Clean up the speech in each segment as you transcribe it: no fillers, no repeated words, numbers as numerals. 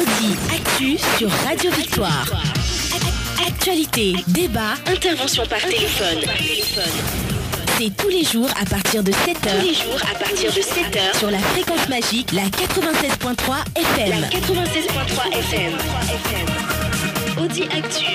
Audi Actu sur Radio Victoire. Actualité, débat, intervention par téléphone. C'est tous les jours à partir de 7h. Sur la fréquence magique, la 96.3 FM. Audi Actu.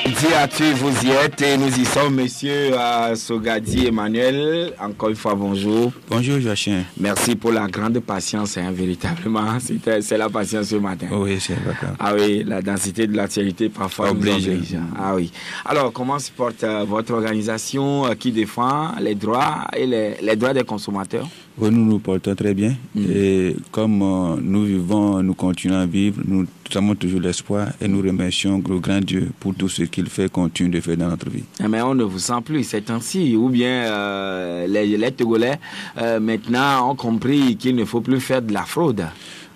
Audi Actu, vous y êtes et nous y sommes, monsieur Sogadi Emmanuel. Encore une fois, bonjour. Bonjour, Joachim. Merci pour la grande patience, véritablement. C'est la patience ce matin. Oui, c'est d'accord. Ah oui, la densité de l'actualité parfois oblige. Ah oui. Alors, comment se porte votre organisation qui défend les droits et les droits des consommateurs? Oui, nous nous portons très bien. Et comme nous vivons, nous continuons à vivre, nous avons toujours l'espoir et nous remercions le grand Dieu pour tout ce qu'il fait, continue de faire dans notre vie. Mais on ne vous sent plus ces temps-ci, ou bien les Togolais maintenant ont compris qu'il ne faut plus faire de la fraude.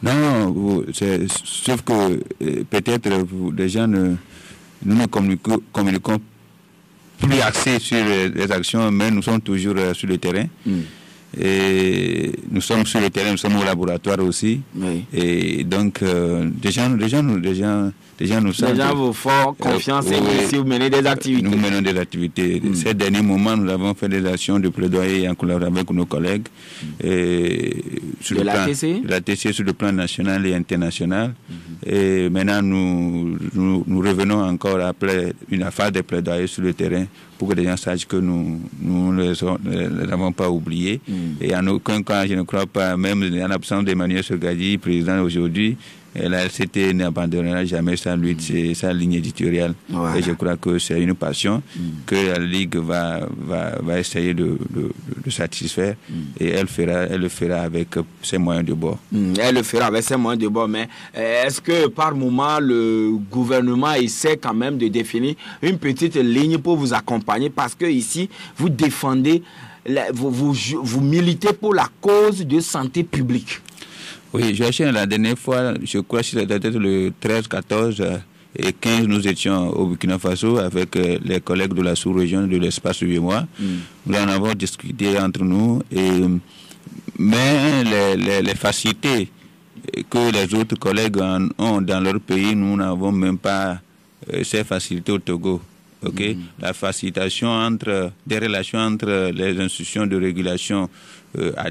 Non, sauf que peut-être les gens nous ne communiquons plus axés sur les actions, mais nous sommes toujours sur le terrain. Et nous sommes sur le terrain, nous sommes au laboratoire aussi. Oui. Et donc, des gens nous savent. Les gens vous font confiance et si vous menez des activités. Nous menons des activités. Ces derniers moments, nous avons fait des actions de plaidoyer en collaboration avec nos collègues. Sur la TC sur le plan national et international. Et maintenant, nous revenons encore après une phase de plaidoyer sur le terrain pour que les gens sachent que nous ne les avons pas oubliés. Et en aucun cas, je ne crois pas, même en l'absence d'Emmanuel Sogadi, président aujourd'hui, la LCT n'abandonnera jamais sa lutte et sa ligne éditoriale. Voilà. Et je crois que c'est une passion que la Ligue va essayer de satisfaire et elle le fera avec ses moyens de bord. Elle le fera avec ses moyens de bord, mais est-ce que par moment le gouvernement essaie quand même de définir une petite ligne pour vous accompagner parce que ici vous défendez, vous militez pour la cause de santé publique? Oui, Joachim, la dernière fois, je crois que c'était peut-être le 13, 14 et 15, nous étions au Burkina Faso avec les collègues de la sous-région de l'espace UEMOA. Nous en avons discuté entre nous, mais les facilités que les autres collègues ont dans leur pays, nous n'avons même pas ces facilités au Togo. Okay? La facilitation des relations entre les institutions de régulation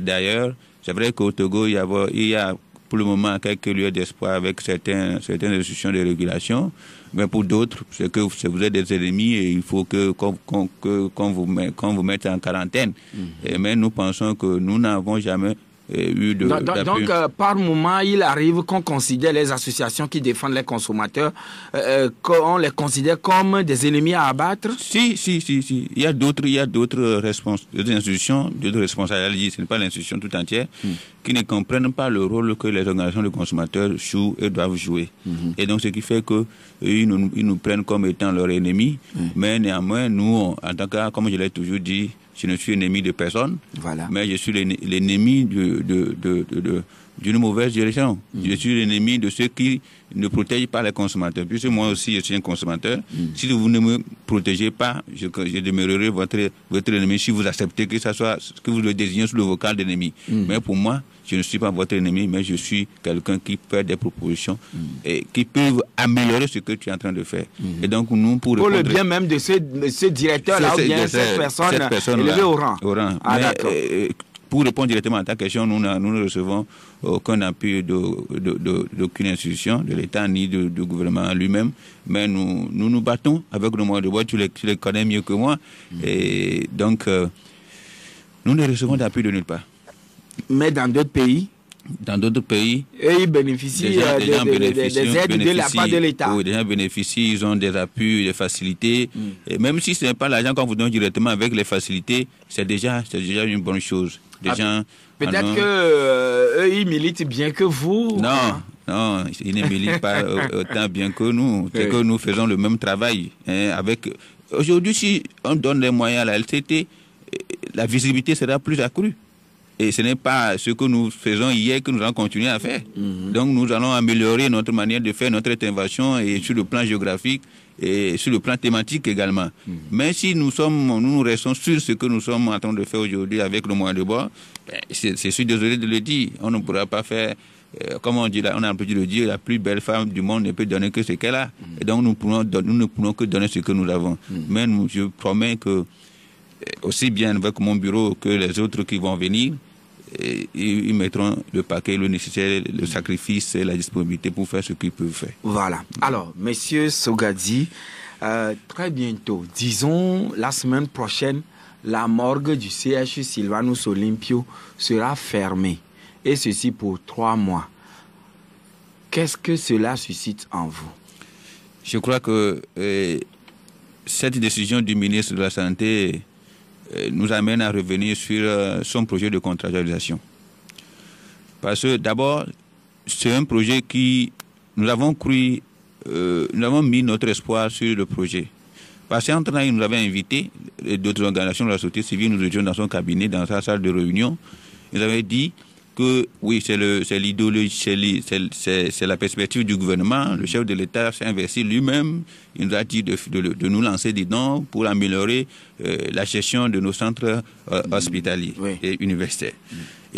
d'ailleurs. C'est vrai qu'au Togo, il y a pour le moment quelques lieux d'espoir avec certaines institutions de régulation, mais pour d'autres, c'est que vous êtes des ennemis et il faut qu'on vous mette en quarantaine. Mais nous pensons que nous n'avons jamais eu de... Donc, par moment, il arrive qu'on considère les associations qui défendent les consommateurs, qu'on les considère comme des ennemis à abattre? Si. Il y a d'autres institutions, d'autres responsables, ce n'est pas l'institution tout entière, qui ne comprennent pas le rôle que les organisations de consommateurs jouent et doivent jouer. Et donc, ce qui fait qu'ils nous prennent comme étant leurs ennemis, mais néanmoins, nous, en tant que, comme je l'ai toujours dit, je ne suis ennemi de personne, mais je suis l'ennemi d'une mauvaise direction. Je suis l'ennemi de ceux qui ne protègent pas les consommateurs. Puisque moi aussi, je suis un consommateur. Si vous ne me protégez pas, je demeurerai votre ennemi si vous acceptez que vous le désignez sous le vocal d'ennemi. Mais pour moi, je ne suis pas votre ennemi, mais je suis quelqu'un qui fait des propositions et qui peuvent améliorer ce que tu es en train de faire. Et donc, nous, pour le bien même de ce directeur-là, ou bien cette personne élevée au rang. Pour répondre directement à ta question, nous ne recevons aucun appui d'aucune institution, de l'État ni du gouvernement lui-même, mais nous battons avec nos moyens de bord, tu les connais mieux que moi, et donc nous ne recevons d'appui de nulle part. Mais dans d'autres pays, et ils bénéficient des aides de la part de l'État. Oui, les gens bénéficient, ils ont des appuis, des facilités. Et même si ce n'est pas l'argent qu'on vous donne directement avec les facilités, c'est déjà une bonne chose. Peut-être qu'eux, ils militent bien que vous. Non, ils ne militent pas autant bien que nous. C'est que nous faisons le même travail. Aujourd'hui, si on donne les moyens à la LCT, la visibilité sera plus accrue. Et ce n'est pas ce que nous faisons hier que nous allons continuer à faire. Donc nous allons améliorer notre manière de faire notre intervention et sur le plan géographique et sur le plan thématique également. Mais si nous restons sur ce que nous sommes en train de faire aujourd'hui avec le moyen de bord, je suis désolé de le dire, on ne pourra pas faire comme on dit là, on a l'habitude de dire, la plus belle femme du monde ne peut donner que ce qu'elle a. Et donc nous ne pourrons que donner ce que nous avons. Mais je promets que aussi bien avec mon bureau que les autres qui vont venir, ils mettront le paquet, le nécessaire, le sacrifice et la disponibilité pour faire ce qu'ils peuvent faire. Voilà. Alors, Monsieur Sogadi, très bientôt, disons la semaine prochaine, la morgue du CHU Sylvanus Olympio sera fermée. Et ceci pour 3 mois. Qu'est-ce que cela suscite en vous? Je crois que cette décision du ministre de la Santé nous amène à revenir sur son projet de contractualisation. Parce que d'abord, c'est un projet qui, nous avons cru, nous avons mis notre espoir sur le projet. Parce qu'en temps, il nous avait invités, d'autres organisations de la société civile, nous étions dans son cabinet, dans sa salle de réunion. Ils avaient dit que oui, c'est l'idéologie, c'est la perspective du gouvernement. Le chef de l'État s'est investi lui-même. Il nous a dit de nous lancer dedans pour améliorer la gestion de nos centres hospitaliers et universitaires.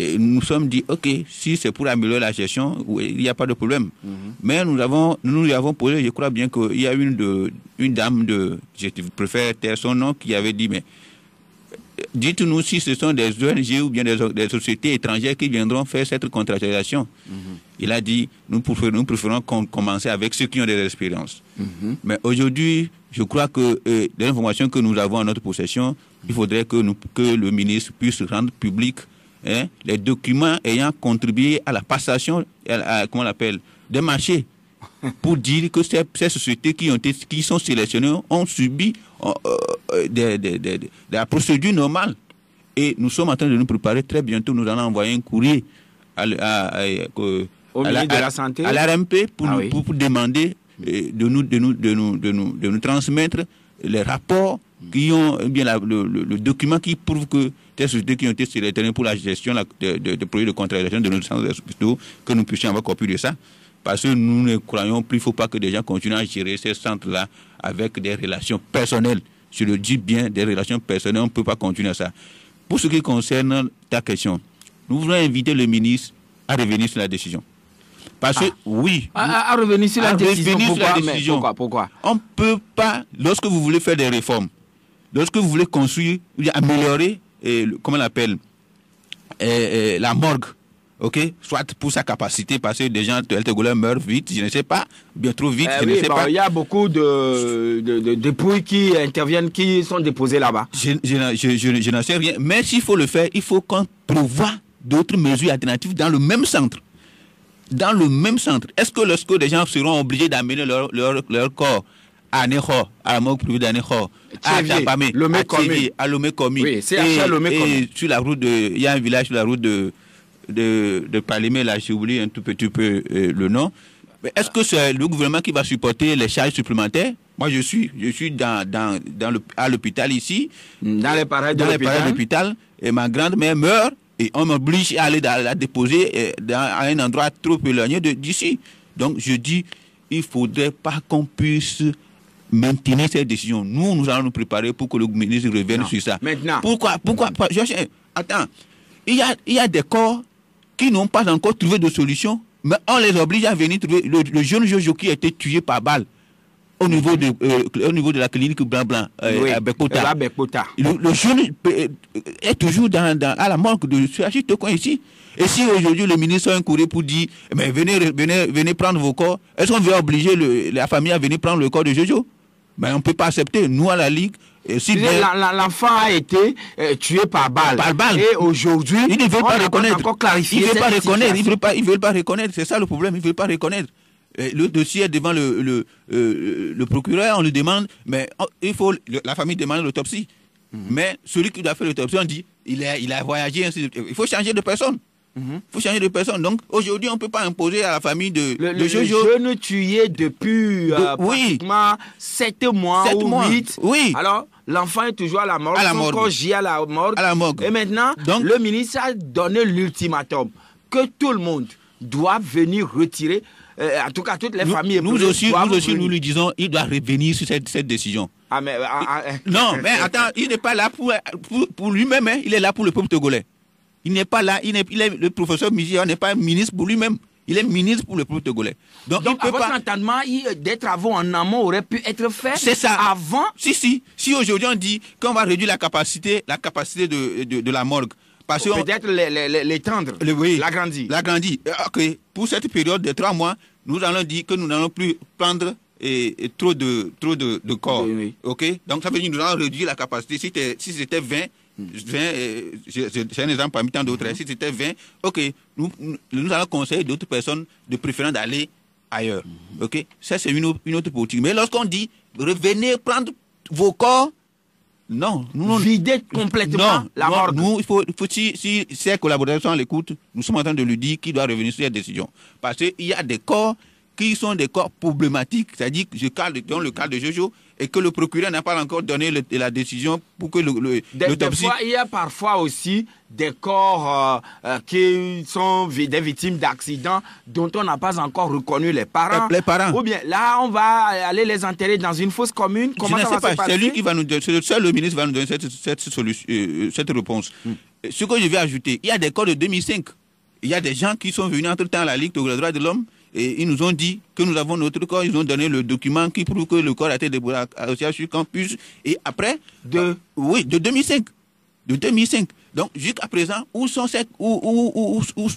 Et nous nous sommes dit, ok, si c'est pour améliorer la gestion, il n'y a pas de problème. Mais nous lui avons posé, je crois bien qu'il y a une dame je préfère taire son nom, qui avait dit, mais dites-nous si ce sont des ONG ou bien des sociétés étrangères qui viendront faire cette contractualisation. Il a dit, nous préférons commencer avec ceux qui ont des expériences. Mais aujourd'hui, je crois que les informations que nous avons en notre possession, il faudrait que le ministre puisse rendre public les documents ayant contribué à la passation, comment on l'appelle, des marchés, pour dire que ces sociétés qui sont sélectionnées ont subi la procédure normale. Et nous sommes en train de nous préparer très bientôt. Nous allons envoyer un courrier au ministre de la Santé, à l'RMP pour demander de nous transmettre les rapports qui ont bien le document qui prouve que des sociétés qui ont été sélectionnées pour la gestion de projets de contractualisation de nos centres hospitaux, que nous puissions avoir copie de ça. Parce que nous ne croyons plus, il ne faut pas que des gens continuent à gérer ces centres-là avec des relations personnelles. Je le dis bien, des relations personnelles, on ne peut pas continuer à ça. Pour ce qui concerne ta question, nous voulons inviter le ministre à revenir sur la décision. Parce que, oui. À revenir sur la décision. Pourquoi? On ne peut pas, lorsque vous voulez faire des réformes, lorsque vous voulez construire, améliorer, comment on l'appelle, la morgue, ok, soit pour sa capacité, parce que des gens de Eltegolais meurent vite, je ne sais pas, bien trop vite, je ne sais pas. Il y a beaucoup de dépouilles qui interviennent, qui sont déposées là-bas. Je n'en sais rien, mais s'il faut le faire, il faut qu'on prévoie d'autres mesures alternatives dans le même centre. Dans le même centre. Est-ce que lorsque des gens seront obligés d'amener leur corps à Neho, à la morgue privée d'Aneho, à Japamé, à Lomé-Komi, oui, c'est à Lomé-Komi. Sur la route il y a un village sur la route de Palimé, là j'ai oublié un tout petit peu le nom. Mais est-ce que c'est le gouvernement qui va supporter les charges supplémentaires? Moi je suis à l'hôpital ici, dans les parages de l'hôpital, et ma grand-mère meurt et on m'oblige à aller la déposer à un endroit trop éloigné d'ici. Donc je dis, il ne faudrait pas qu'on puisse maintenir cette décision. Nous allons nous préparer pour que le ministre revienne sur ça. Maintenant. Pourquoi attends, il y a des corps qui n'ont pas encore trouvé de solution, mais on les oblige à venir trouver. Le jeune Jojo qui a été tué par balle au niveau de la clinique Blanc à Bekota. Le jeune est toujours à la morgue de CHU Tokon ici. Et si aujourd'hui le ministre a un courrier pour dire mais venez prendre vos corps, est-ce qu'on va obliger la famille à venir prendre le corps de Jojo? Mais on ne peut pas accepter. Nous, à la Ligue, l'enfant a été tué par balle. Et aujourd'hui, il ne veut pas reconnaître. Il ne veut pas reconnaître. C'est ça le problème. Il ne veut pas reconnaître. Le dossier est devant le procureur. On lui demande, mais la famille demande l'autopsie. Mais celui qui doit faire l'autopsie, on dit, il a voyagé. Il faut changer de personne. faut changer de personne. Donc aujourd'hui, on ne peut pas imposer à la famille de Jojo. Le jeune tué depuis pratiquement 7 mois ou 8. Oui. Alors, l'enfant est toujours à la morgue. Son corps gît à la morgue. Et maintenant, le ministre a donné l'ultimatum que tout le monde doit venir retirer. En tout cas, toutes les familles. Nous aussi, nous lui disons, il doit revenir sur cette décision. Non, mais attends, il n'est pas là pour lui-même, hein, il est là pour le peuple togolais. Il n'est pas là, le professeur Migia n'est pas un ministre pour lui-même. Il est ministre pour le peuple togolais. Donc à votre entendement, des travaux en amont auraient pu être faits. C'est ça. Avant. Si aujourd'hui on dit qu'on va réduire la capacité de la morgue. Peut-être l'étendre, l'agrandir. L'agrandir. Ok. Pour cette période de 3 mois, nous allons dire que nous n'allons plus prendre trop de corps. Oui. Ok. Donc ça veut dire que nous allons réduire la capacité. Si c'était 20, c'est un exemple parmi tant d'autres. Si c'était 20, ok, nous allons conseiller d'autres personnes de préférence d'aller ailleurs. Ok. Ça c'est une autre politique. Mais lorsqu'on dit revenez prendre vos corps, non, vider complètement la morgue. Nous, il faut si ces collaborateurs sont à l'écoute, nous sommes en train de lui dire qu'il doit revenir sur cette décision. Parce qu'il y a des corps qui sont des corps problématiques, c'est-à-dire que dans le cas de Jojo, et que le procureur n'a pas encore donné la décision pour que l'autopsie... Il y a parfois aussi des corps qui sont des victimes d'accidents dont on n'a pas encore reconnu les parents. Les parents. Ou bien là, on va aller les enterrer dans une fosse commune. Comment ça va se passer? C'est lui qui va nous donner, seul le ministre va nous donner cette réponse. Ce que je vais ajouter, il y a des corps de 2005. Il y a des gens qui sont venus entre-temps à la Ligue des droits de l'homme et ils nous ont dit que nous avons notre corps. Ils ont donné le document qui prouve que le corps a été déposé au CHU Campus. Et après, de 2005. De 2005. Donc, jusqu'à présent, où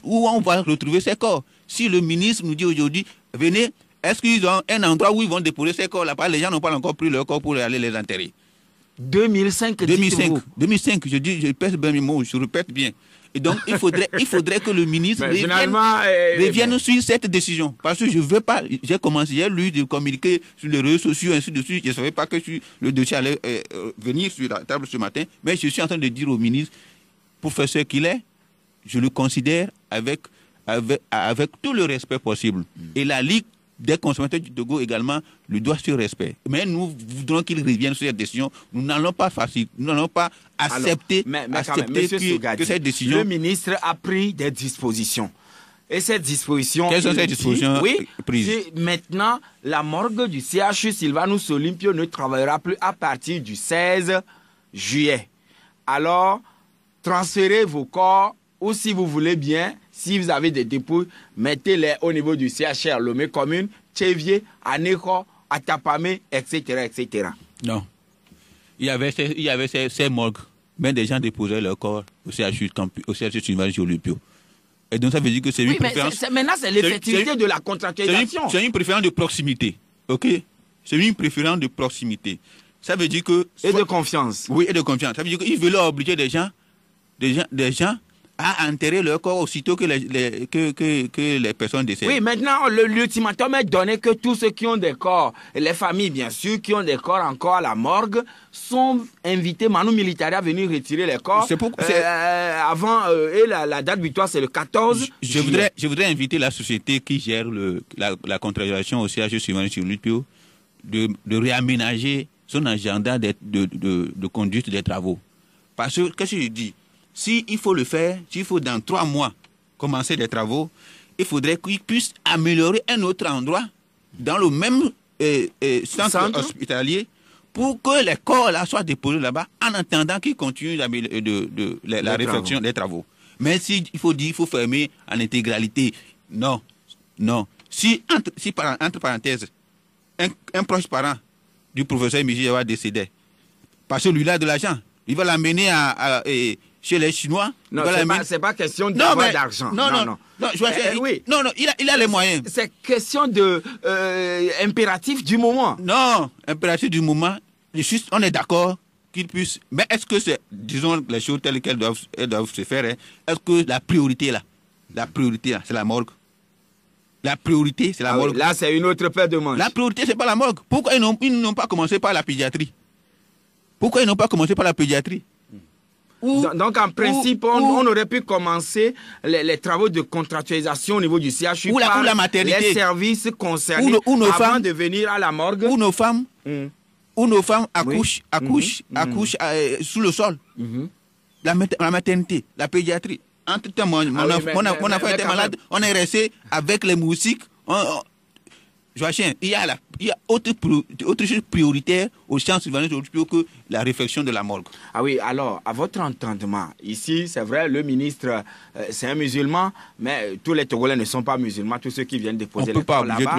on va retrouver ces corps? Si le ministre nous dit aujourd'hui, venez, est-ce qu'ils ont un endroit où ils vont déposer ces corps là-bas? Les gens n'ont pas encore pris leur corps pour aller les enterrer. 2005, je pèse bien mes mots, je répète bien. Et donc, il faudrait que le ministre revienne sur cette décision. Parce que je ne veux pas, j'ai lu de communiquer sur les réseaux sociaux, ainsi de suite. Je ne savais pas que le dossier allait venir sur la table ce matin. Mais je suis en train de dire au ministre, pour faire ce qu'il est, je le considère avec tout le respect possible. Et la Ligue des consommateurs du Togo également lui doit ce respect. Mais nous voudrons qu'il revienne sur cette décision. Nous n'allons pas accepter, que cette décision... Le ministre a pris des dispositions. Et ces dispositions... Quelles sont ces dispositions prises? Maintenant, la morgue du CHU Sylvanus Olympio ne travaillera plus à partir du 16 juillet. Alors, transférez vos corps, ou si vous voulez bien, si vous avez des dépôts, mettez-les au niveau du CHR Lomé commune, Tchévier, Aneko, Atapamé, etc., etc. Non. Il y avait ces morgues, mais des gens déposaient leur corps au CHU Sylvanus Olympio. Et donc ça veut dire que c'est une préférence... Maintenant, c'est l'effectivité de la contractualisation. C'est une préférence de proximité. OK? C'est une préférence de proximité. Ça veut dire que... Et de confiance. Oui, et de confiance. Ça veut dire qu'ils veulent obliger des gens à enterrer leur corps aussitôt que les personnes décèdent. Oui, maintenant, l'ultimatum est donné que tous ceux qui ont des corps, les familles bien sûr, qui ont des corps encore à la morgue, sont invités, Manu Militari, à venir retirer les corps. C'est pour, avant, et la date butoir, c'est le 14 juillet. Je voudrais inviter la société qui gère la contractualisation au CHU Sylvanus Olympio de réaménager son agenda de conduite des travaux. Parce que, qu'est-ce que je dis? S'il faut le faire, s'il faut dans 3 mois commencer les travaux, il faudrait qu'ils puissent améliorer un autre endroit dans le même centre hospitalier pour que les corps là soient déposés là-bas en attendant qu'ils continuent la réflexion des travaux. Mais s'il faut dire, il faut fermer en intégralité, non. Si entre parenthèses, un proche parent du professeur Michi va décéder, parce que lui là de l'argent, il va l'amener chez les Chinois. Non, c'est pas question d'avoir d'argent. Non, il a les moyens. C'est question de impératif du moment. Non, impératif du moment. Juste, on est d'accord qu'il puisse. Mais est-ce que c'est, disons, les choses telles qu'elles doivent se faire, est-ce que la priorité là, c'est la morgue? La priorité, c'est la morgue. Oui, là, c'est une autre paire de manches. La priorité, c'est pas la morgue. Pourquoi ils n'ont pas commencé par la pédiatrie? Donc, en principe, on aurait pu commencer les travaux de contractualisation au niveau du CHU par la maternité, les services concernés avant de venir à la morgue. Où nos femmes accouchent sous le sol. La maternité, la pédiatrie. Entre-temps, mon enfant était malade, on est resté avec les moustiques. Joachim, il y a autre chose prioritaire au champ surveillance que la réflexion de la morgue. Ah oui, alors, à votre entendement, ici, c'est vrai, le ministre, c'est un musulman, mais tous les Togolais ne sont pas musulmans, tous ceux qui viennent déposer les corps là-bas.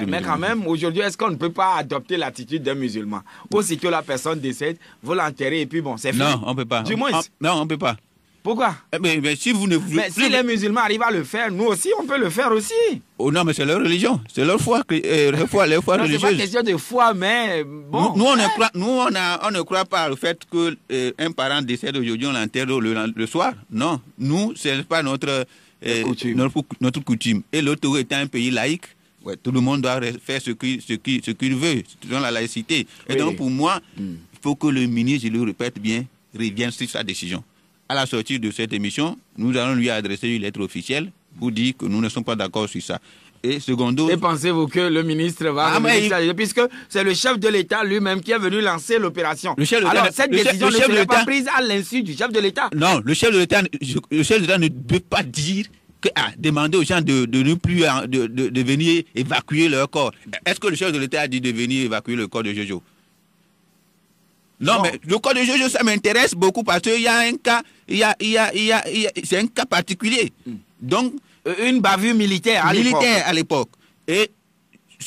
Mais quand même, aujourd'hui, est-ce qu'on ne peut pas adopter l'attitude d'un musulman? Aussitôt la personne décède, vous l'enterrez et puis bon, c'est fini. Non, on ne peut pas. Du moins. Non, on ne peut pas. Pourquoi? Mais si vous ne voulez... Mais si les musulmans arrivent à le faire, nous aussi, on peut le faire aussi. Oh non, mais c'est leur religion, c'est leur foi, leur foi religieuse. C'est pas question de foi, mais bon... Nous, on ne croit pas au fait qu'un parent décède aujourd'hui, on l'enterre le soir. Non, nous, ce n'est pas notre coutume. Et le Togo étant un pays laïque, ouais, tout le monde doit faire ce qu'il veut, selon la laïcité. Et donc, pour moi, il faut que le ministre, je le répète bien, revienne sur sa décision. À la sortie de cette émission, nous allons lui adresser une lettre officielle pour dire que nous ne sommes pas d'accord sur ça. Et secondo... Et pensez-vous que le ministre va... puisque c'est le chef de l'État lui-même qui est venu lancer l'opération. Alors, cette décision ne serait pas prise à l'insu du chef de l'État. Non, le chef de l'État ne peut pas dire... demander aux gens de ne plus de venir évacuer leur corps. Est-ce que le chef de l'État a dit de venir évacuer le corps de Jojo? Non, mais le corps de Jojo, ça m'intéresse beaucoup parce qu'il y a un cas, c'est un cas particulier. Donc, une bavure militaire à l'époque. Et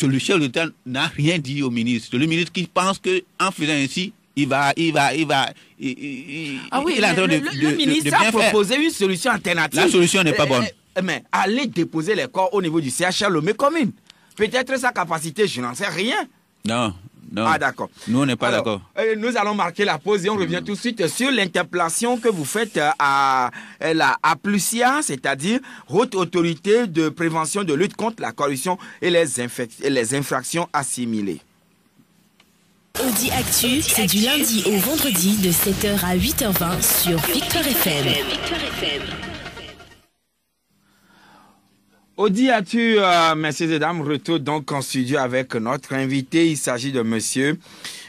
le chef de l'État n'a rien dit au ministre. C'est le ministre qui pense qu'en faisant ainsi, il est en train le ministre a proposé une solution alternative. La solution n'est pas bonne. Mais aller déposer les corps au niveau du CHR Lomé commune. Peut-être sa capacité, je n'en sais rien. Non. Ah d'accord. Nous, on n'est pas d'accord. Nous allons marquer la pause et on revient tout de suite sur l'interpellation que vous faites à la APLUSIA, c'est-à-dire Haute Autorité de Prévention de Lutte contre la Corruption et les infractions assimilées. Audi Actu, c'est du lundi au vendredi de 7h à 8h20 sur Victoire FM. Audi Actu, messieurs et dames, retour donc en studio avec notre invité. Il s'agit de monsieur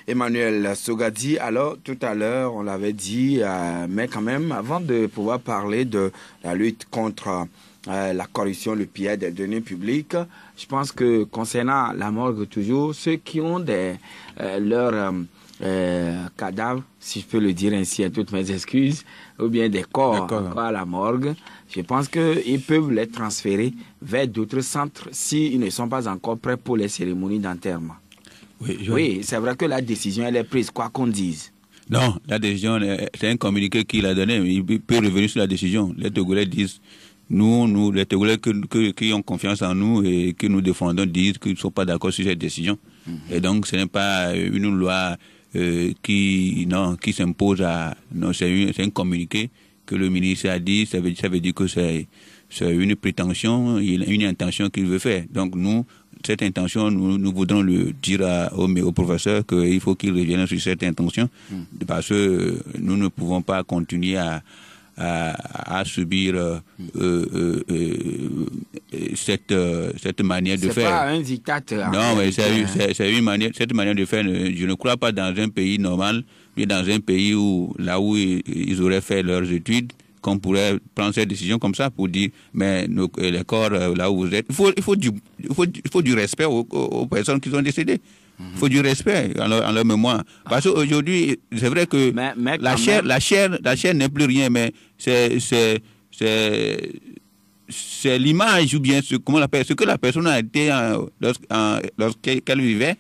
Emmanuel Sogadi. Alors, tout à l'heure, on l'avait dit, mais quand même, avant de pouvoir parler de la lutte contre la corruption, le pillage des deniers publics, je pense que concernant la morgue toujours, ceux qui ont leurs cadavres, si je peux le dire ainsi, à toutes mes excuses, ou bien des corps à la morgue, je pense qu'ils peuvent les transférer vers d'autres centres s'ils ne sont pas encore prêts pour les cérémonies d'enterrement. Oui, c'est vrai que la décision, elle est prise, quoi qu'on dise. Non, la décision, c'est un communiqué qu'il a donné, mais il peut revenir sur la décision. Les Togolais disent, nous, les Togolais qui ont confiance en nous et que nous défendons, disent qu'ils ne sont pas d'accord sur cette décision. Et donc, ce n'est pas une loi qui s'impose à... Non, c'est un communiqué que le ministre a dit, ça veut dire que c'est une prétention, une intention qu'il veut faire. Donc nous, cette intention, nous voudrons le dire au professeur qu'il faut qu'il revienne sur cette intention, parce que nous ne pouvons pas continuer à subir cette manière de faire. C'est pas un diktat. Non, mais c'est une manière, cette manière de faire. Je ne crois pas dans un pays normal, mais dans un pays où ils auraient fait leurs études, qu'on pourrait prendre cette décision comme ça pour dire, mais les corps là où vous êtes, il faut du respect aux personnes qui sont décédées. Il faut du respect en leur mémoire. Parce qu'aujourd'hui, c'est vrai que la chair n'est plus rien, mais c'est l'image ou bien ce que la personne a été lorsqu'elle vivait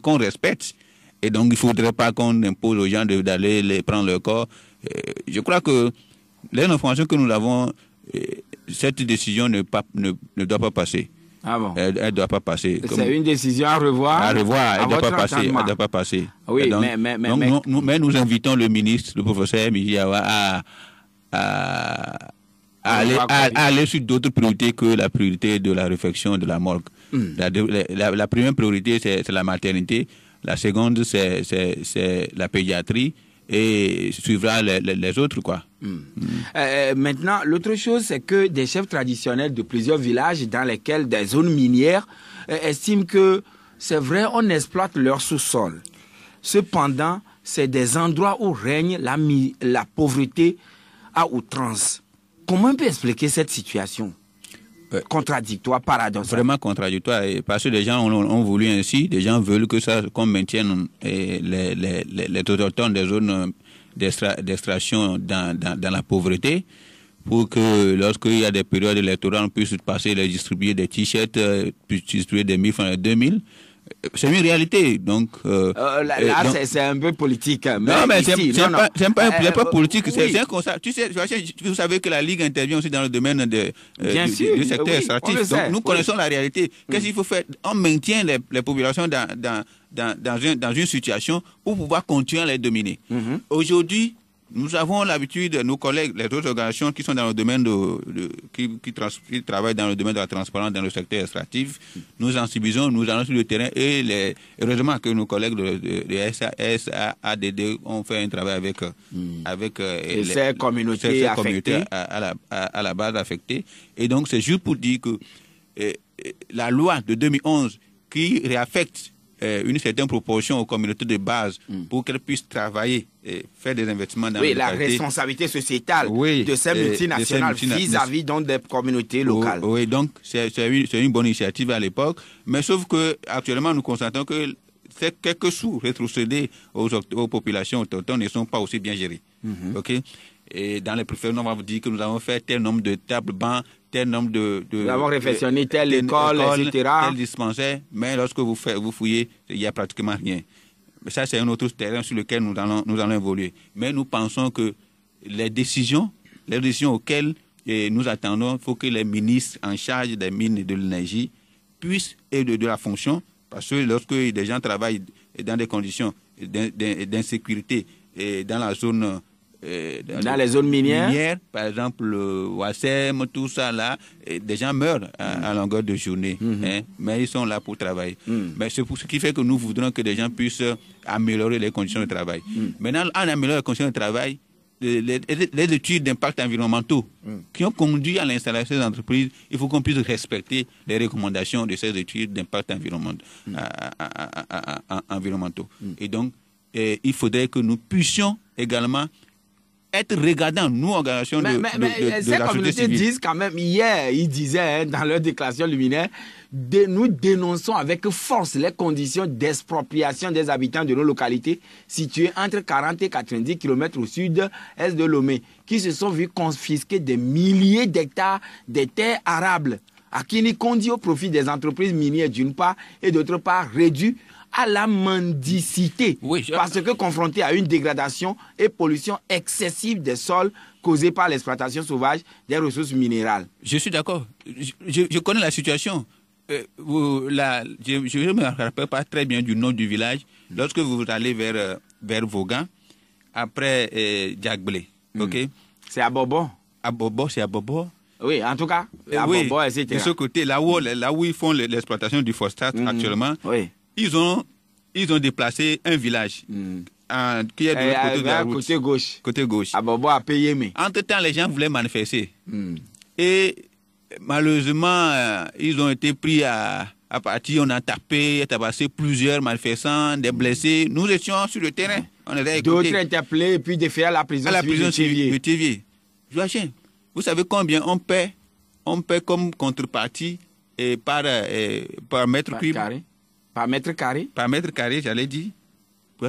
qu'on respecte. Et donc, il ne faudrait pas qu'on impose aux gens d'aller prendre leur corps. Je crois que les informations que nous avons, cette décision ne doit pas passer. Ah bon? Elle ne doit pas passer. C'est une décision à revoir. Elle ne doit pas passer. Oui, donc, mais nous invitons le ministre, le professeur Mijiawa, à aller sur d'autres priorités que la priorité de la réflexion de la morgue. La première priorité, c'est la maternité. La seconde, c'est la pédiatrie. Et suivra les autres, quoi. Maintenant, l'autre chose, c'est que des chefs traditionnels de plusieurs villages dans lesquels des zones minières estiment que c'est vrai, on exploite leur sous-sol. Cependant, c'est des endroits où règne la pauvreté à outrance. Comment on peut expliquer cette situation? contradictoire, paradoxal. Vraiment contradictoire, parce que les gens ont voulu ainsi, les gens veulent que ça, qu'on maintienne les autochtones des zones d'extraction dans la pauvreté, pour que lorsqu'il y a des périodes électorales, on puisse passer, les distribuer des t-shirts, puisse distribuer des 1000 francs, 2000. C'est une réalité, donc. C'est un peu politique. Non, mais c'est pas politique. Oui. C'est un constat. Tu sais, vous savez que la Ligue intervient aussi dans le domaine du secteur extractif. Donc, nous connaissons la réalité. Qu'est-ce qu'il faut faire? On maintient les populations dans une situation pour pouvoir continuer à les dominer. Aujourd'hui, nous avons l'habitude, nos collègues, les autres organisations qui sont dans le domaine qui travaillent dans le domaine de la transparence dans le secteur extractif, nous sensibilisons, nous allons sur le terrain et heureusement que nos collègues de SAADD ont fait un travail avec ces communautés affectées à la base affectée. Et donc c'est juste pour dire que la loi de 2011 qui réaffecte une certaine proportion aux communautés de base pour qu'elles puissent travailler et faire des investissements dans la responsabilité sociétale de ces multinationales vis-à-vis donc des communautés locales. Oui, donc c'est une bonne initiative à l'époque, mais sauf que actuellement nous constatons que quelques sous rétrocédés aux populations autochtones ne sont pas aussi bien gérés. Okay? Et dans les préfectures, on va vous dire que nous avons fait tel nombre de tables bancs, tel nombre nous avons réfectionné telle école, etc. Tel dispensaire, mais lorsque vous fouillez, il n'y a pratiquement rien. Ça, c'est un autre terrain sur lequel nous allons évoluer. Mais nous pensons que les décisions auxquelles nous attendons, il faut que les ministres en charge des mines et de l'énergie puissent, et de la fonction, parce que lorsque des gens travaillent dans des conditions d'insécurité et dans la zone... dans les zones minières, par exemple Wassem, tout ça là, des gens meurent à longueur de journée, mais ils sont là pour travailler. Mais c'est pour ce qui fait que nous voudrons que les gens puissent améliorer les conditions de travail. Maintenant, en améliorant les conditions de travail, les études d'impact environnementaux qui ont conduit à l'installation des entreprises, il faut qu'on puisse respecter les recommandations de ces études d'impact environnementaux. Et donc, il faudrait que nous puissions également être regardants, nous, organisations de la société civile. Disent quand même, hier, ils disaient dans leur déclaration luminaire, nous dénonçons avec force les conditions d'expropriation des habitants de nos localités situées entre 40 et 90 km au sud-est de Lomé, qui se sont vus confisquer des milliers d'hectares de terres arables, à Kinikondi au profit des entreprises minières d'une part, et d'autre part réduits à la mendicité, parce que confrontés à une dégradation et pollution excessive des sols causée par l'exploitation sauvage des ressources minérales. Je suis d'accord. Je connais la situation. Je ne me rappelle pas très bien du nom du village. Lorsque vous allez vers Vaughan, après Diagblé, c'est à Bobo. À Bobo, c'est à Bobo. Oui, en tout cas, à Bobo, etc. De ce côté, là où ils font l'exploitation du phosphate actuellement, ils ont déplacé un village qui est de l'autre côté de la route. Côté gauche. À Bobo, à payer. Entre-temps, les gens voulaient manifester. Et malheureusement, ils ont été pris à partir. On a tabassé plusieurs manifestants, des blessés. Nous étions sur le terrain. D'autres interpellés et puis déférés à la prison civile de Théviers. Vous savez combien on paie comme contrepartie par mètre cube? Par mètre carré? Par mètre carré, j'allais dire.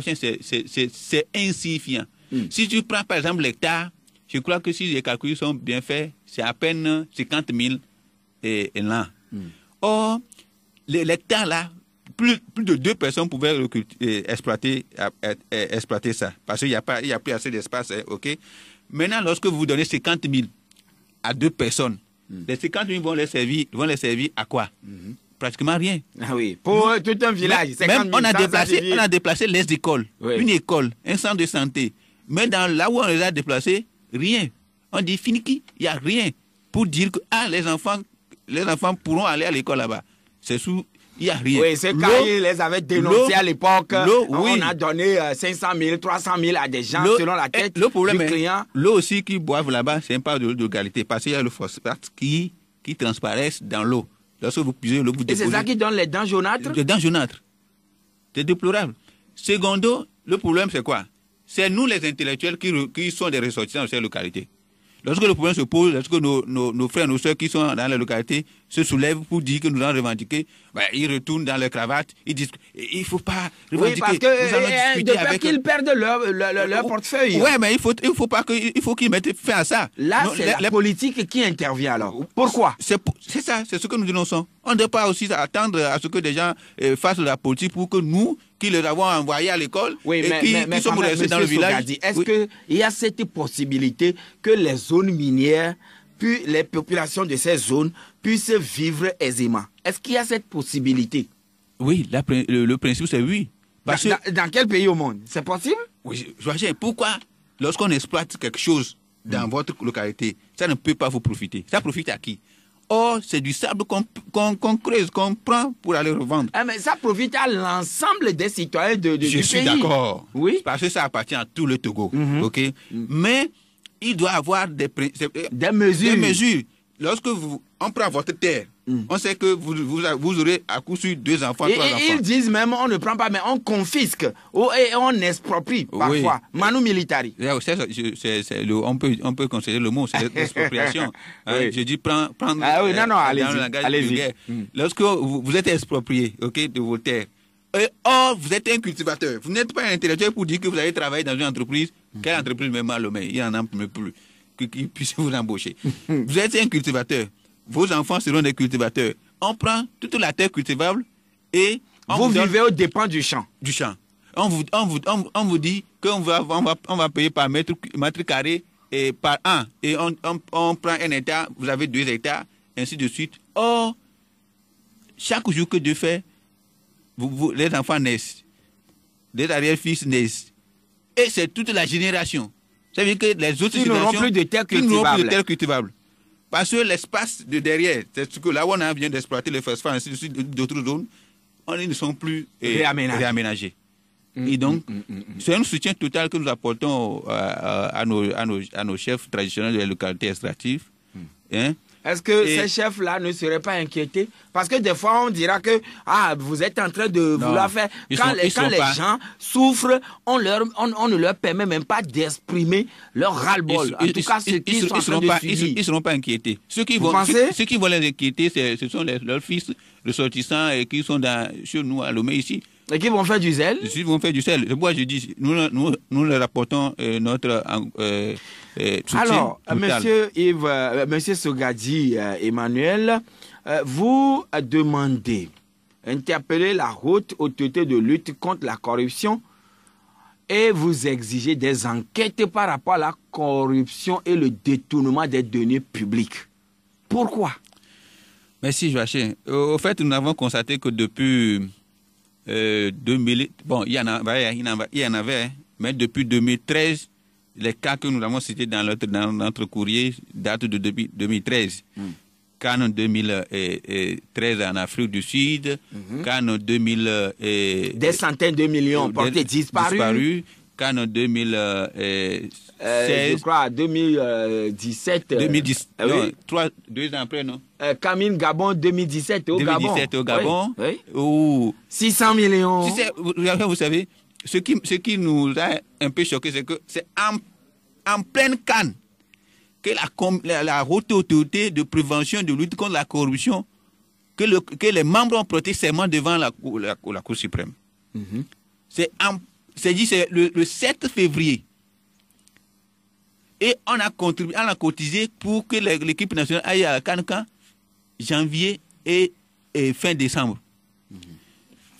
C'est insignifiant. Si tu prends par exemple l'hectare, je crois que si les calculs sont bien faits, c'est à peine 50 000 l'an. Or, l'hectare là, plus de 2 personnes pouvaient exploiter ça. Parce qu'il n'y a plus assez d'espace. Maintenant, lorsque vous donnez 50 000 à 2 personnes, les 50 000 vont les servir à quoi? Pratiquement rien. Ah oui, pour tout un village. Même on a déplacé les écoles, une école, un centre de santé. Mais là où on les a déplacés, rien. On dit finiki, il n'y a rien. Pour dire que les enfants pourront aller à l'école là-bas. C'est sous, il n'y a rien. Oui, c'est quand ils les avaient dénoncés à l'époque. On a donné 500 000, 300 000 à des gens selon la tête le problème du client. L'eau aussi qu'ils boivent là-bas, c'est pas de qualité. Parce qu'il y a le phosphate qui transparaissent dans l'eau. Lorsque vous puisez l'eau, vous déposez. Et c'est ça qui donne les dents jaunâtres? Les dents jaunâtres. C'est déplorable. Secondo, le problème c'est quoi? C'est nous les intellectuels qui sont des ressortissants de ces localités. Lorsque le problème se pose, lorsque nos frères, nos soeurs qui sont dans la localité se soulèvent pour dire que nous allons revendiquer, ils retournent dans leur cravate, ils disent il ne faut pas revendiquer. Oui, parce que nous allons discuter avec qu'ils perdent leur portefeuille. Oui, mais il faut qu'ils mettent fin à ça. Là, c'est la politique qui intervient alors. Pourquoi? C'est ça, c'est ce que nous dénonçons. On ne doit pas aussi attendre à ce que des gens fassent de la politique pour que nous, qui les avons envoyés à l'école, qui sommes restés dans le village. Est-ce qu'il y a cette possibilité que les zones minières, puis les populations de ces zones puissent vivre aisément? Est-ce qu'il y a cette possibilité? Oui, le principe c'est oui. Dans quel pays au monde? C'est possible? Oui, Joachim, pourquoi lorsqu'on exploite quelque chose dans votre localité, ça ne peut pas vous profiter? Ça profite à qui? Or, c'est du sable qu'on creuse, qu'on prend pour aller revendre. Mais ça profite à l'ensemble des citoyens du pays. Je suis d'accord. Oui. Parce que ça appartient à tout le Togo. Ok. Mais il doit y avoir des mesures. Lorsque on prend votre terre, on sait que vous aurez à coup sur 2 enfants, 3 enfants. Ils disent même, on ne prend pas, mais on confisque et on exproprie parfois. Oui. Manu militari. On peut considérer le mot, c'est l'expropriation. Oui. Je dis prendre allez-y. Lorsque vous êtes exproprié, de vos terres, or vous êtes un cultivateur, vous n'êtes pas un intellectuel pour dire que vous allez travailler dans une entreprise, quelle entreprise même à l'homme, il n'y en a même plus, qui puisse vous embaucher. Vous êtes un cultivateur. Vos enfants seront des cultivateurs. On prend toute la terre cultivable et vous vivez aux dépens du champ. On vous dit qu'on va payer par mètre carré et par an. Et on prend 1 hectare, vous avez 2 hectares, ainsi de suite. Or, chaque jour que Dieu fait, les enfants naissent, les arrière-fils naissent. Et c'est toute la génération. Ça veut dire que les autres générations n'auront plus de terre cultivable. Parce que l'espace de derrière, c'est ce que là où on vient d'exploiter les phosphores, ainsi de suite, d'autres zones, ils ne sont plus réaménagés. Et donc, c'est un soutien total que nous apportons à nos chefs traditionnels de la localité extractive. Est-ce que ces chefs-là ne seraient pas inquiétés? Parce que des fois, on dira que vous êtes en train de vouloir faire... Quand les gens souffrent, on ne leur permet même pas d'exprimer leur ras-le-bol. En tout cas, ceux qui sont en train de subir. Ils ne seront pas inquiétés. Ceux qui vont les inquiéter, ce sont leurs fils ressortissants qui sont chez nous à Lomé ici. Et qui vont faire du zèle? Ils vont faire du zèle. Moi, je dis, nous leur apportons notre soutien. Alors, monsieur Sogadi Emmanuel, vous demandez, interpeller la haute autorité de lutte contre la corruption et vous exigez des enquêtes par rapport à la corruption et le détournement des deniers publics. Pourquoi? Merci, Joachim. Au fait, nous avons constaté que depuis 2000, bon, il y en avait, mais depuis 2013, les cas que nous avons cités dans notre courrier datent de 2013. Cas en 2013 en Afrique du Sud, cas en 2000... des centaines de millions portés disparus. Cas en 2016... je crois 2017. 2017, oui. 2 ans après, non? Camille Gabon 2017 au Gabon. 2017 au Gabon. Oui. Où 600 millions. Vous savez, ce qui nous a un peu choqué, c'est que c'est en pleine canne que la haute autorité de prévention de lutte contre la corruption, que les membres ont prêté serment devant la Cour suprême. C'est le 7 février. Et on a cotisé pour que l'équipe nationale aille à Kankan janvier et fin décembre.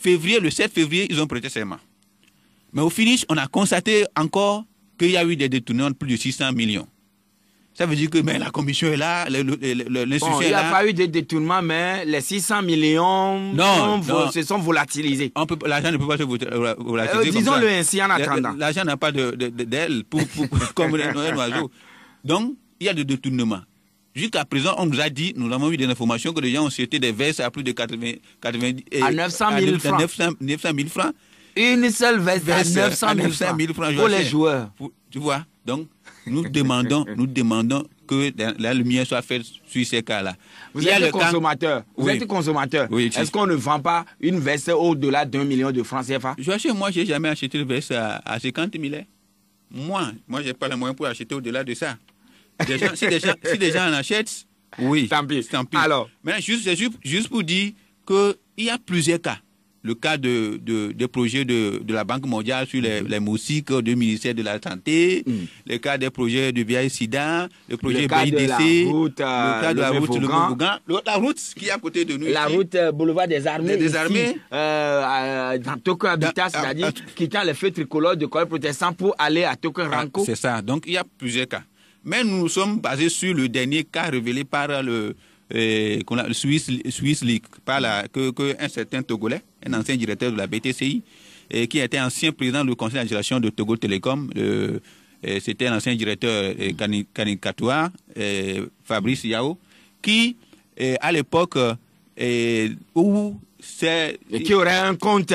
Le 7 février, ils ont prêté serment. Mais au finish, on a constaté encore qu'il y a eu des détournements de plus de 600 millions. Ça veut dire que la commission est là, l'institution est là. Il n'y a pas eu de détournement, mais les 600 millions se sont volatilisés. L'argent ne peut pas se volatiliser. Disons-le ainsi en attendant. L'argent n'a pas d'aile comme un oiseau. Donc, il y a des détournements. Jusqu'à présent, on nous a dit, nous avons eu des informations que les gens ont souhaité des verses à plus de 90 à 900 000 francs. 900 000 francs. Une seule veste à 900 000 francs pour les joueurs. Tu vois, donc nous demandons que la lumière soit faite sur ces cas-là. Vous êtes consommateur. Oui. Est-ce qu'on ne vend pas une veste au-delà d'1 million de francs CFA? Moi, je n'ai jamais acheté une veste à 50 000. Moi, je n'ai pas les moyens pour acheter au-delà de ça. Si des gens en achètent, oui. Tant pis. Alors, maintenant, juste pour dire qu'il y a plusieurs cas. Le cas des projets de la Banque mondiale sur les moustiques du ministère de la Santé, le cas des projets de VIH-Sida, le projet BIDC, le cas de la route Le Mont-Vaugan, la route qui est à côté de nous. La route boulevard des Armées. Des Armées. Dans Toko Habitat, c'est-à-dire quittant les feux tricolores de Collège Protestant pour aller à Toko Ranco. C'est ça. Donc, il y a plusieurs cas. Mais nous nous sommes basés sur le dernier cas révélé par le Swiss League, qu'un certain Togolais, un ancien directeur de la BTCI, qui était ancien président du conseil d'administration de Togo Télécom, c'était l'ancien directeur Kanikatoua, Fabrice Yao, qui, à l'époque, où c'est... Qui aurait un compte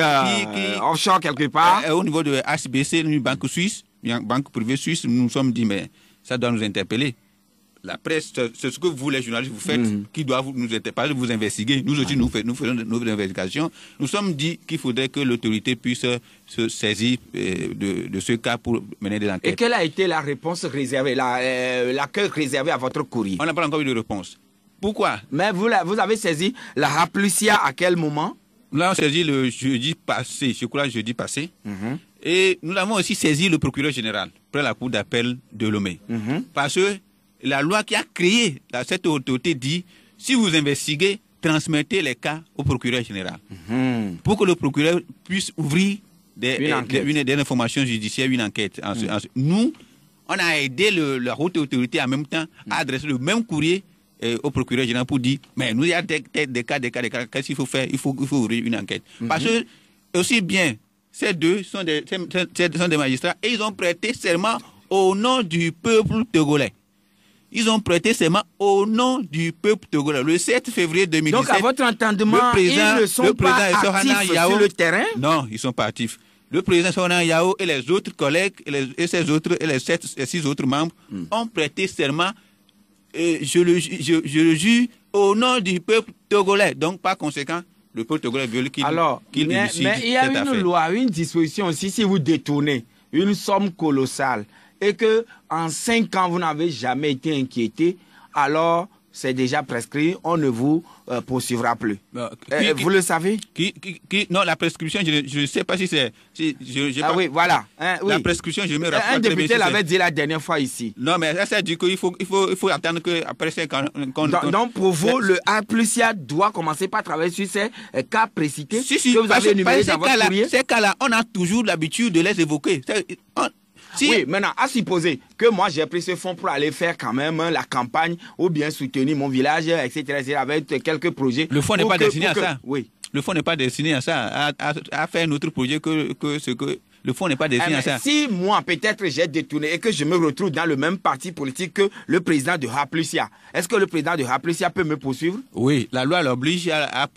offshore quelque part. Au niveau de HBC, une banque suisse, une banque privée suisse, nous nous sommes dit, mais ça doit nous interpeller. La presse, c'est ce que vous, les journalistes, vous faites, qui doit nous interpeller, vous investiguer. Nous aussi, nous faisons nos investigations. Nous sommes dit qu'il faudrait que l'autorité puisse se saisir de ce cas pour mener des enquêtes. Et quelle a été la réponse réservée, l'accueil réservé à votre courrier? On n'a pas encore eu de réponse. Pourquoi? Mais vous avez saisi la Raplucia à quel moment? Nous l'avons saisi le jeudi passé, je crois jeudi passé. Et nous avons aussi saisi le procureur général, près la cour d'appel de Lomé. Parce que la loi qui a créé cette autorité dit, si vous investiguez, transmettez les cas au procureur général. Pour que le procureur puisse ouvrir des informations judiciaires, une enquête. Nous, on a aidé la haute autorité en même temps à adresser le même courrier au procureur général pour dire, mais nous, il y a des cas, qu'est-ce qu'il faut faire? Il faut ouvrir une enquête. Parce que, aussi bien, ces deux sont des magistrats et ils ont prêté serment au nom du peuple togolais. Ils ont prêté serment au nom du peuple togolais. Le 7 février 2017... Donc, à votre entendement, ils ne sont pas actifs sur le terrain? Non, ils ne sont pas actifs. Le président Sorana Yao et les autres collègues et les 6 autres membres ont prêté serment, je le jure, au nom du peuple togolais. Donc, par conséquent, le peuple togolais veut qu'il mais il y a une loi, une disposition aussi, si vous détournez une somme colossale, et que en 5 ans, vous n'avez jamais été inquiété, alors c'est déjà prescrit, on ne vous poursuivra plus. Vous le savez? Non, la prescription, je ne sais pas si c'est... oui, voilà. La prescription, je me rappelle. Un député l'avait dit la dernière fois ici. Non, mais ça dit qu'il faut attendre qu'après 5 ans... Donc, pour vous, le A+IA doit commencer par travailler sur ces cas précités que vous avez énumérés dans votre courrier? Ces cas-là, on a toujours l'habitude de les évoquer. Oui, maintenant, à supposer que moi j'ai pris ce fonds pour aller faire quand même la campagne ou bien soutenir mon village, etc., avec quelques projets. Le fonds n'est pas destiné à ça. Oui. Le fonds n'est pas destiné à ça, à faire un autre projet que ce que... Le fonds n'est pas destiné à ça. Si moi, peut-être, j'ai détourné et que je me retrouve dans le même parti politique que le président de Raplucia, est-ce que le président de Raplucia peut me poursuivre? Oui, la loi l'oblige la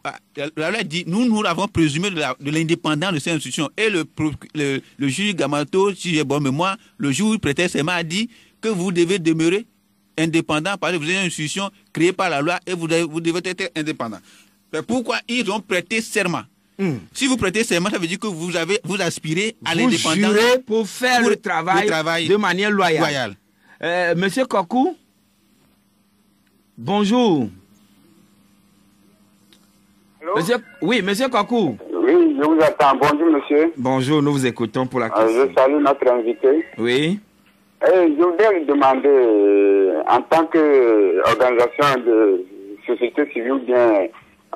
loi dit, nous avons présumé de l'indépendance de ces institutions. Et le juge Gamato, si j'ai bonne mémoire, le jour où il prêtait serment a dit que vous devez demeurer indépendant parce que vous avez une institution créée par la loi et vous devez être indépendant. Mais pourquoi ils ont prêté serment? Si vous prêtez serment, ça veut dire que vous aspirez à l'indépendance. Vous jurez pour faire le travail de manière loyale. Monsieur Kokou, bonjour. Oui, monsieur Kokou. Oui, je vous attends. Bonjour, monsieur. Bonjour, nous vous écoutons pour la question. Je salue notre invité. Oui. Je voudrais lui demander, en tant qu'organisation de société civile, bien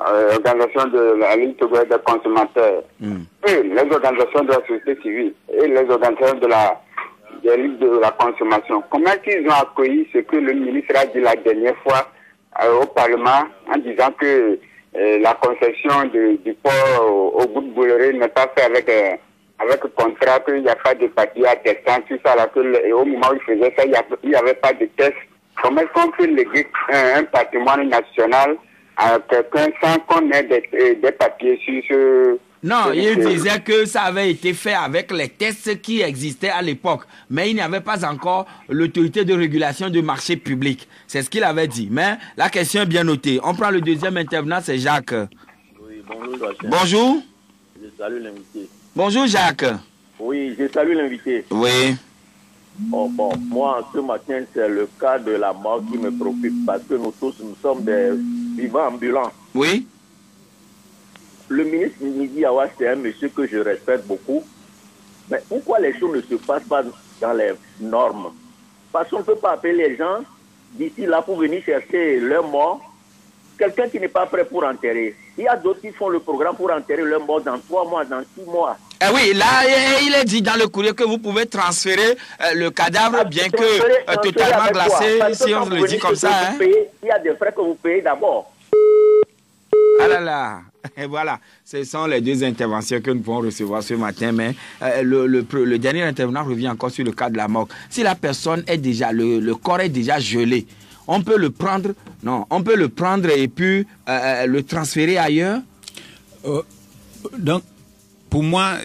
organisation de la Ligue togolaise des consommateurs, et les organisations de la société civile, et les organisations de la Ligue de la consommation, comment ils ont accueilli ce que le ministre a dit la dernière fois au Parlement en disant que la concession du port au bout de Bouléré n'est pas faite avec contrat, qu'il n'y a pas de papier attestant, tout ça, et au moment où il faisait ça, il n'y avait pas de test. Comment est-ce qu'on peut léguer un patrimoine national à quelqu'un sans qu'on ait des papiers sur ce... Non, il disait que ça avait été fait avec les tests qui existaient à l'époque, mais il n'y avait pas encore l'autorité de régulation du marché public. C'est ce qu'il avait dit. Mais la question est bien notée. On prend le deuxième intervenant, c'est Jacques. Oui, bonjour. Bonjour. Je salue l'invité. Bonjour Jacques. Oui, je salue l'invité. Oui. Oh, bon, moi, ce matin, c'est le cas de la mort qui me préoccupe parce que nous tous, nous sommes des vivants ambulants. Oui. Le ministre Midi Awa, c'est un monsieur que je respecte beaucoup. Mais pourquoi les choses ne se passent pas dans les normes? Parce qu'on ne peut pas appeler les gens d'ici là pour venir chercher leur mort. Quelqu'un qui n'est pas prêt pour enterrer. Il y a d'autres qui font le programme pour enterrer leur mort dans 3 mois, dans 6 mois. Oui, là, il est dit dans le courrier que vous pouvez transférer le cadavre, bien que totalement glacé, si on le dit comme ça. Hein. Il y a des frais que vous payez d'abord. Ah là là, et voilà, ce sont les 2 interventions que nous pouvons recevoir ce matin, mais le dernier intervenant revient encore sur le cas de la mort. Si la personne est déjà, le corps est déjà gelé, on peut le prendre, non, on peut le prendre et puis le transférer ailleurs. Donc, pour moi,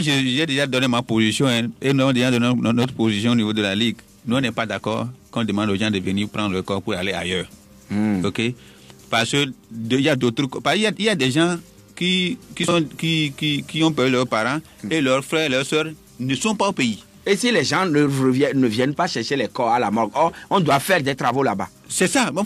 j'ai déjà donné ma position hein, et nous avons déjà donné notre position au niveau de la Ligue. Nous, on n'est pas d'accord qu'on demande aux gens de venir prendre le corps pour aller ailleurs. Ok? Parce qu'il y a d'autres... Il y a des gens qui ont perdu leurs parents et leurs frères et leurs soeurs ne sont pas au pays. Et si les gens ne viennent pas chercher les corps à la morgue, on doit faire des travaux là-bas. C'est ça. On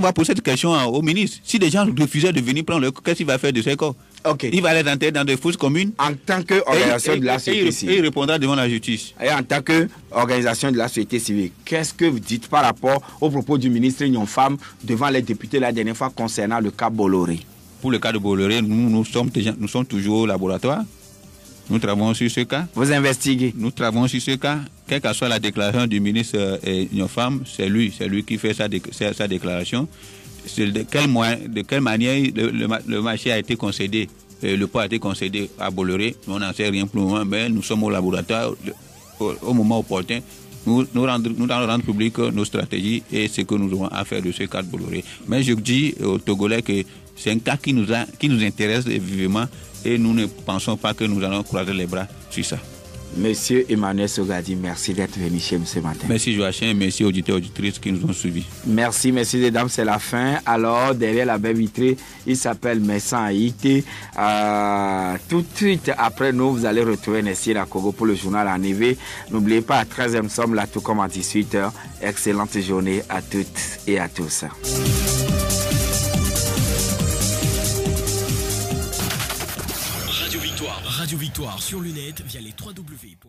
va poser cette question au ministre. Si les gens refusaient de venir prendre le corps, qu'est-ce qu'il va faire de ces corps? Okay. Il va les enterrer dans des fosses communes. En tant qu'organisation de la société civile. Et il répondra devant la justice. Et en tant qu'organisation de la société civile, qu'est-ce que vous dites par rapport au propos du ministre Union Femmes devant les députés la dernière fois concernant le cas Bolloré? Pour le cas de Bolloré, nous sommes toujours au laboratoire. Nous travaillons sur ce cas. Vous investiguez? Nous travaillons sur ce cas. Quelle que soit la déclaration du ministre Union Femmes, c'est lui qui fait sa déclaration. De quelle manière le marché a été concédé, le port a été concédé à Bolloré, on n'en sait rien pour le moment, mais nous sommes au laboratoire au moment opportun. Nous allons rendre public nos stratégies et ce que nous avons à faire de ce cas de Bolloré. Mais je dis aux Togolais que c'est un cas qui nous intéresse vivement et nous ne pensons pas que nous allons croiser les bras sur ça. Monsieur Emmanuel Sogadi, merci d'être venu chez nous ce matin. Merci Joachim, merci auditeurs et auditrices qui nous ont suivis. Merci, messieurs et dames, c'est la fin. Alors, derrière la baie vitrée, il s'appelle Messan Haïté. Tout de suite après nous, vous allez retrouver Nessie Rakogo pour le journal en EV. N'oubliez pas, à 13h, nous sommes là tout comme à 18h. Excellente journée à toutes et à tous. Radio Victoire sur Lunette via les 3W.